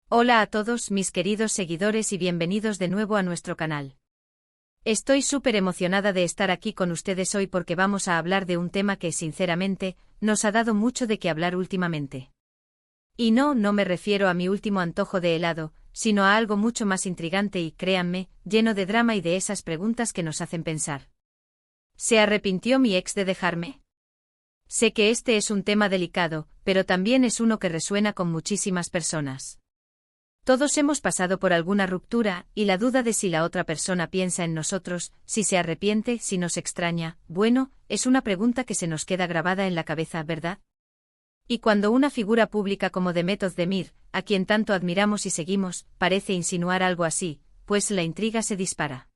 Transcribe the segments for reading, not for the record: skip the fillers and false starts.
Hola a todos mis queridos seguidores y bienvenidos de nuevo a nuestro canal. Estoy súper emocionada de estar aquí con ustedes hoy porque vamos a hablar de un tema que, sinceramente, nos ha dado mucho de qué hablar últimamente. Y no me refiero a mi último antojo de helado, sino a algo mucho más intrigante y, créanme, lleno de drama y de esas preguntas que nos hacen pensar. ¿Se arrepintió mi ex de dejarme? Sé que este es un tema delicado, pero también es uno que resuena con muchísimas personas. Todos hemos pasado por alguna ruptura, y la duda de si la otra persona piensa en nosotros, si se arrepiente, si nos extraña, bueno, es una pregunta que se nos queda grabada en la cabeza, ¿verdad? Y cuando una figura pública como Demet Özdemir, a quien tanto admiramos y seguimos, parece insinuar algo así, pues la intriga se dispara.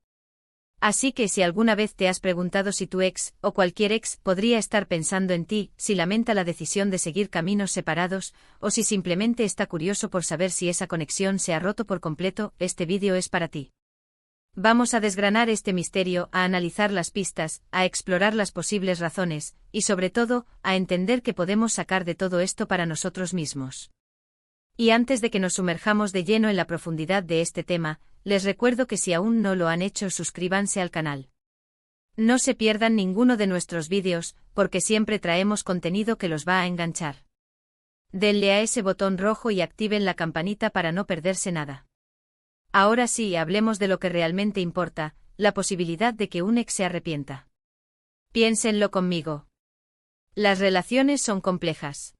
Así que si alguna vez te has preguntado si tu ex, o cualquier ex, podría estar pensando en ti, si lamenta la decisión de seguir caminos separados, o si simplemente está curioso por saber si esa conexión se ha roto por completo, este vídeo es para ti. Vamos a desgranar este misterio, a analizar las pistas, a explorar las posibles razones, y sobre todo, a entender qué podemos sacar de todo esto para nosotros mismos. Y antes de que nos sumerjamos de lleno en la profundidad de este tema, les recuerdo que si aún no lo han hecho, suscríbanse al canal. No se pierdan ninguno de nuestros vídeos, porque siempre traemos contenido que los va a enganchar. Denle a ese botón rojo y activen la campanita para no perderse nada. Ahora sí, hablemos de lo que realmente importa, la posibilidad de que un ex se arrepienta. Piénsenlo conmigo. Las relaciones son complejas.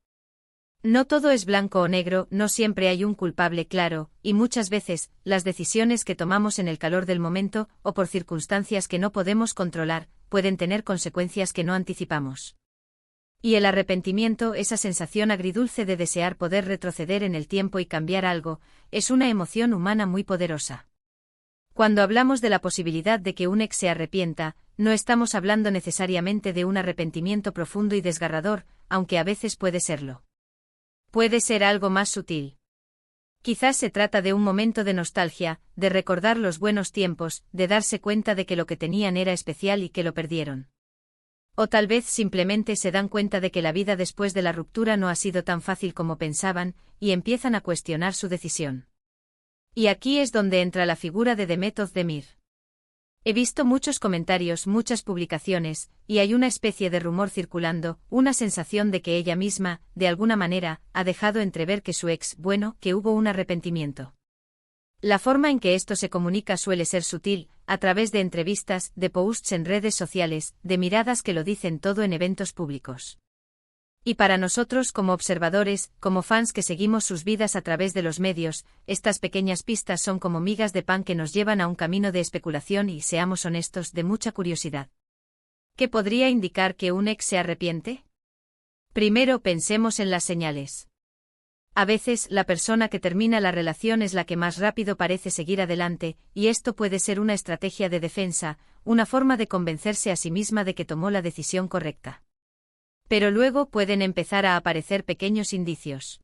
No todo es blanco o negro, no siempre hay un culpable claro, y muchas veces, las decisiones que tomamos en el calor del momento, o por circunstancias que no podemos controlar, pueden tener consecuencias que no anticipamos. Y el arrepentimiento, esa sensación agridulce de desear poder retroceder en el tiempo y cambiar algo, es una emoción humana muy poderosa. Cuando hablamos de la posibilidad de que un ex se arrepienta, no estamos hablando necesariamente de un arrepentimiento profundo y desgarrador, aunque a veces puede serlo. Puede ser algo más sutil. Quizás se trata de un momento de nostalgia, de recordar los buenos tiempos, de darse cuenta de que lo que tenían era especial y que lo perdieron. O tal vez simplemente se dan cuenta de que la vida después de la ruptura no ha sido tan fácil como pensaban, y empiezan a cuestionar su decisión. Y aquí es donde entra la figura de Demet Özdemir. He visto muchos comentarios, muchas publicaciones, y hay una especie de rumor circulando, una sensación de que ella misma, de alguna manera, ha dejado entrever que su ex, que hubo un arrepentimiento. La forma en que esto se comunica suele ser sutil, a través de entrevistas, de posts en redes sociales, de miradas que lo dicen todo en eventos públicos. Y para nosotros como observadores, como fans que seguimos sus vidas a través de los medios, estas pequeñas pistas son como migas de pan que nos llevan a un camino de especulación y, seamos honestos, de mucha curiosidad. ¿Qué podría indicar que un ex se arrepiente? Primero pensemos en las señales. A veces, la persona que termina la relación es la que más rápido parece seguir adelante, y esto puede ser una estrategia de defensa, una forma de convencerse a sí misma de que tomó la decisión correcta. Pero luego pueden empezar a aparecer pequeños indicios.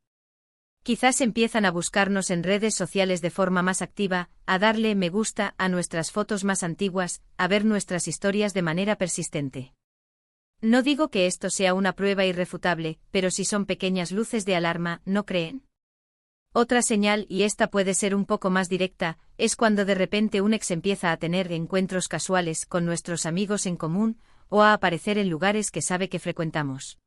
Quizás empiezan a buscarnos en redes sociales de forma más activa, a darle me gusta a nuestras fotos más antiguas, a ver nuestras historias de manera persistente. No digo que esto sea una prueba irrefutable, pero sí son pequeñas luces de alarma, ¿no creen? Otra señal, y esta puede ser un poco más directa, es cuando de repente un ex empieza a tener encuentros casuales con nuestros amigos en común, o a aparecer en lugares que sabe que frecuentamos.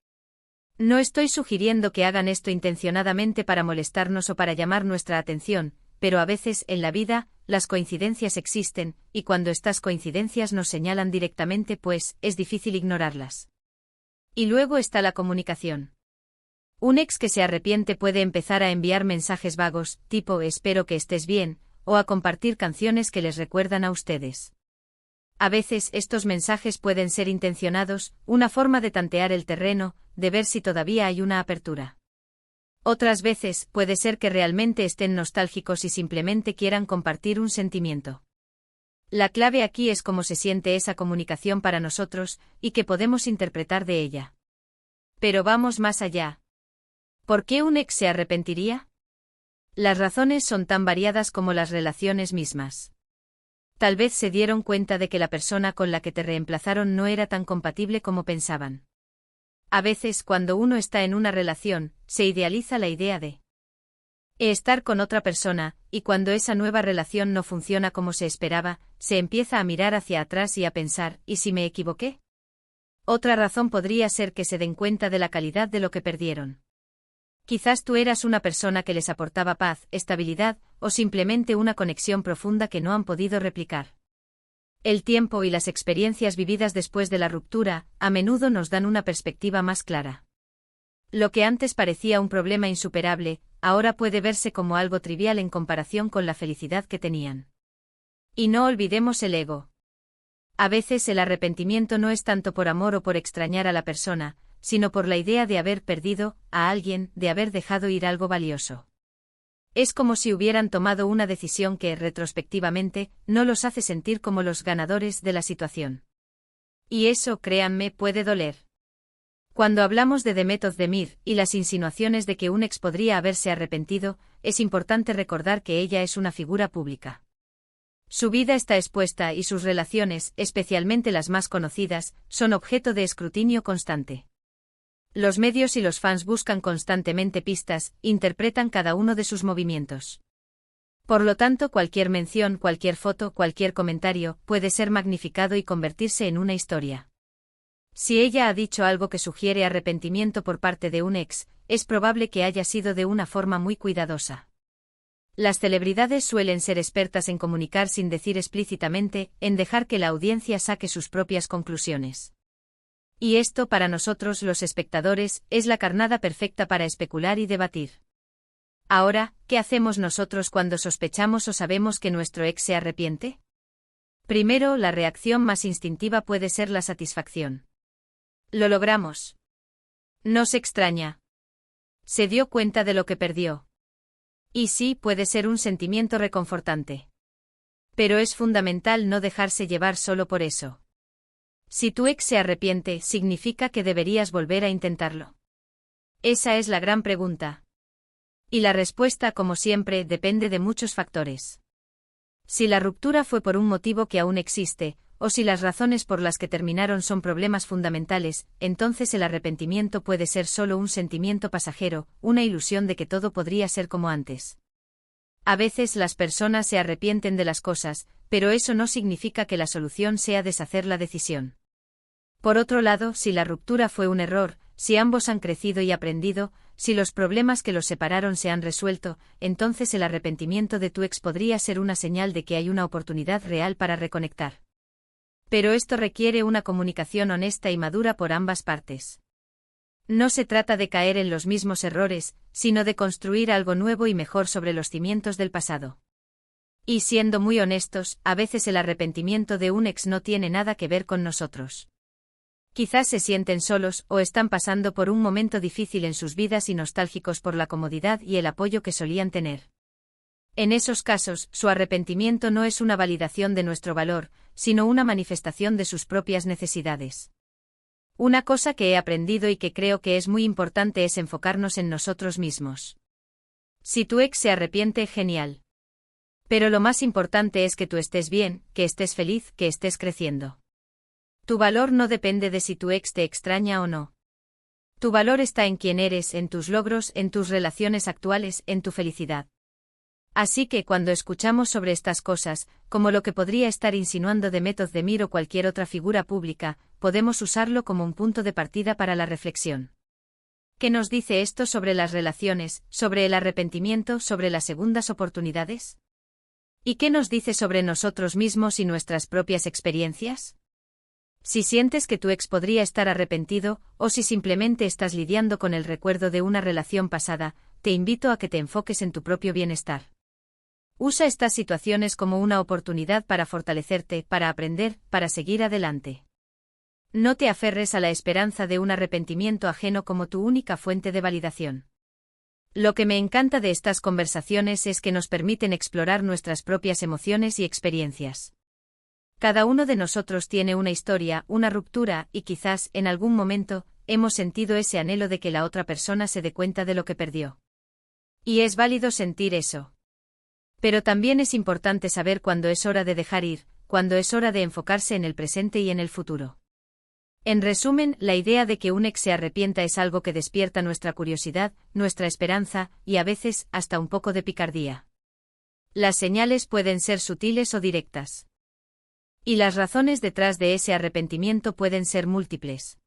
No estoy sugiriendo que hagan esto intencionadamente para molestarnos o para llamar nuestra atención, pero a veces, en la vida, las coincidencias existen, y cuando estas coincidencias nos señalan directamente, pues, es difícil ignorarlas. Y luego está la comunicación. Un ex que se arrepiente puede empezar a enviar mensajes vagos, tipo espero que estés bien, o a compartir canciones que les recuerdan a ustedes. A veces estos mensajes pueden ser intencionados, una forma de tantear el terreno, de ver si todavía hay una apertura. Otras veces puede ser que realmente estén nostálgicos y simplemente quieran compartir un sentimiento. La clave aquí es cómo se siente esa comunicación para nosotros, y qué podemos interpretar de ella. Pero vamos más allá. ¿Por qué un ex se arrepentiría? Las razones son tan variadas como las relaciones mismas. Tal vez se dieron cuenta de que la persona con la que te reemplazaron no era tan compatible como pensaban. A veces, cuando uno está en una relación, se idealiza la idea de Estar con otra persona, y cuando esa nueva relación no funciona como se esperaba, se empieza a mirar hacia atrás y a pensar, ¿y si me equivoqué? Otra razón podría ser que se den cuenta de la calidad de lo que perdieron. Quizás tú eras una persona que les aportaba paz, estabilidad, o simplemente una conexión profunda que no han podido replicar. El tiempo y las experiencias vividas después de la ruptura, a menudo nos dan una perspectiva más clara. Lo que antes parecía un problema insuperable, ahora puede verse como algo trivial en comparación con la felicidad que tenían. Y no olvidemos el ego. A veces el arrepentimiento no es tanto por amor o por extrañar a la persona, sino por la idea de haber perdido a alguien, de haber dejado ir algo valioso. Es como si hubieran tomado una decisión que, retrospectivamente, no los hace sentir como los ganadores de la situación. Y eso, créanme, puede doler. Cuando hablamos de The Method de Mir y las insinuaciones de que un ex podría haberse arrepentido, es importante recordar que ella es una figura pública. Su vida está expuesta y sus relaciones, especialmente las más conocidas, son objeto de escrutinio constante. Los medios y los fans buscan constantemente pistas, interpretan cada uno de sus movimientos. Por lo tanto, cualquier mención, cualquier foto, cualquier comentario, puede ser magnificado y convertirse en una historia. Si ella ha dicho algo que sugiere arrepentimiento por parte de un ex, es probable que haya sido de una forma muy cuidadosa. Las celebridades suelen ser expertas en comunicar sin decir explícitamente, en dejar que la audiencia saque sus propias conclusiones. Y esto, para nosotros los espectadores, es la carnada perfecta para especular y debatir. Ahora, ¿qué hacemos nosotros cuando sospechamos o sabemos que nuestro ex se arrepiente? Primero, la reacción más instintiva puede ser la satisfacción. Lo logramos. No se extraña. Se dio cuenta de lo que perdió. Y sí, puede ser un sentimiento reconfortante. Pero es fundamental no dejarse llevar solo por eso. Si tu ex se arrepiente, ¿significa que deberías volver a intentarlo? Esa es la gran pregunta. Y la respuesta, como siempre, depende de muchos factores. Si la ruptura fue por un motivo que aún existe, o si las razones por las que terminaron son problemas fundamentales, entonces el arrepentimiento puede ser solo un sentimiento pasajero, una ilusión de que todo podría ser como antes. A veces las personas se arrepienten de las cosas, pero eso no significa que la solución sea deshacer la decisión. Por otro lado, si la ruptura fue un error, si ambos han crecido y aprendido, si los problemas que los separaron se han resuelto, entonces el arrepentimiento de tu ex podría ser una señal de que hay una oportunidad real para reconectar. Pero esto requiere una comunicación honesta y madura por ambas partes. No se trata de caer en los mismos errores, sino de construir algo nuevo y mejor sobre los cimientos del pasado. Y siendo muy honestos, a veces el arrepentimiento de un ex no tiene nada que ver con nosotros. Quizás se sienten solos o están pasando por un momento difícil en sus vidas y nostálgicos por la comodidad y el apoyo que solían tener. En esos casos, su arrepentimiento no es una validación de nuestro valor, sino una manifestación de sus propias necesidades. Una cosa que he aprendido y que creo que es muy importante es enfocarnos en nosotros mismos. Si tu ex se arrepiente, genial. Pero lo más importante es que tú estés bien, que estés feliz, que estés creciendo. Tu valor no depende de si tu ex te extraña o no. Tu valor está en quién eres, en tus logros, en tus relaciones actuales, en tu felicidad. Así que cuando escuchamos sobre estas cosas, como lo que podría estar insinuando The Method de Mir o cualquier otra figura pública, podemos usarlo como un punto de partida para la reflexión. ¿Qué nos dice esto sobre las relaciones, sobre el arrepentimiento, sobre las segundas oportunidades? ¿Y qué nos dice sobre nosotros mismos y nuestras propias experiencias? Si sientes que tu ex podría estar arrepentido, o si simplemente estás lidiando con el recuerdo de una relación pasada, te invito a que te enfoques en tu propio bienestar. Usa estas situaciones como una oportunidad para fortalecerte, para aprender, para seguir adelante. No te aferres a la esperanza de un arrepentimiento ajeno como tu única fuente de validación. Lo que me encanta de estas conversaciones es que nos permiten explorar nuestras propias emociones y experiencias. Cada uno de nosotros tiene una historia, una ruptura, y quizás, en algún momento, hemos sentido ese anhelo de que la otra persona se dé cuenta de lo que perdió. Y es válido sentir eso. Pero también es importante saber cuándo es hora de dejar ir, cuándo es hora de enfocarse en el presente y en el futuro. En resumen, la idea de que un ex se arrepienta es algo que despierta nuestra curiosidad, nuestra esperanza, y a veces, hasta un poco de picardía. Las señales pueden ser sutiles o directas. Y las razones detrás de ese arrepentimiento pueden ser múltiples.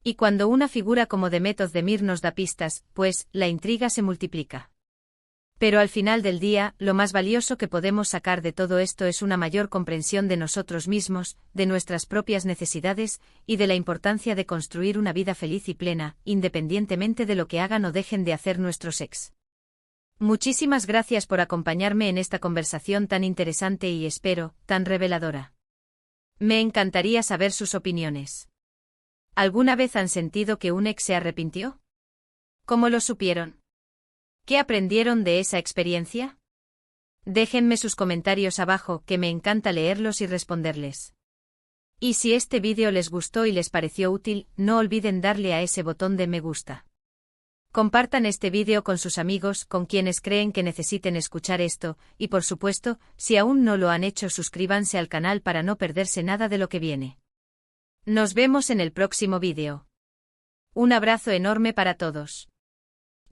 Y cuando una figura como Demet Özdemir nos da pistas, pues, la intriga se multiplica. Pero al final del día, lo más valioso que podemos sacar de todo esto es una mayor comprensión de nosotros mismos, de nuestras propias necesidades, y de la importancia de construir una vida feliz y plena, independientemente de lo que hagan o dejen de hacer nuestros ex. Muchísimas gracias por acompañarme en esta conversación tan interesante y espero, tan reveladora. Me encantaría saber sus opiniones. ¿Alguna vez han sentido que un ex se arrepintió? ¿Cómo lo supieron? ¿Qué aprendieron de esa experiencia? Déjenme sus comentarios abajo, que me encanta leerlos y responderles. Y si este vídeo les gustó y les pareció útil, no olviden darle a ese botón de me gusta. Compartan este vídeo con sus amigos, con quienes creen que necesiten escuchar esto, y por supuesto, si aún no lo han hecho, suscríbanse al canal para no perderse nada de lo que viene. Nos vemos en el próximo vídeo. Un abrazo enorme para todos.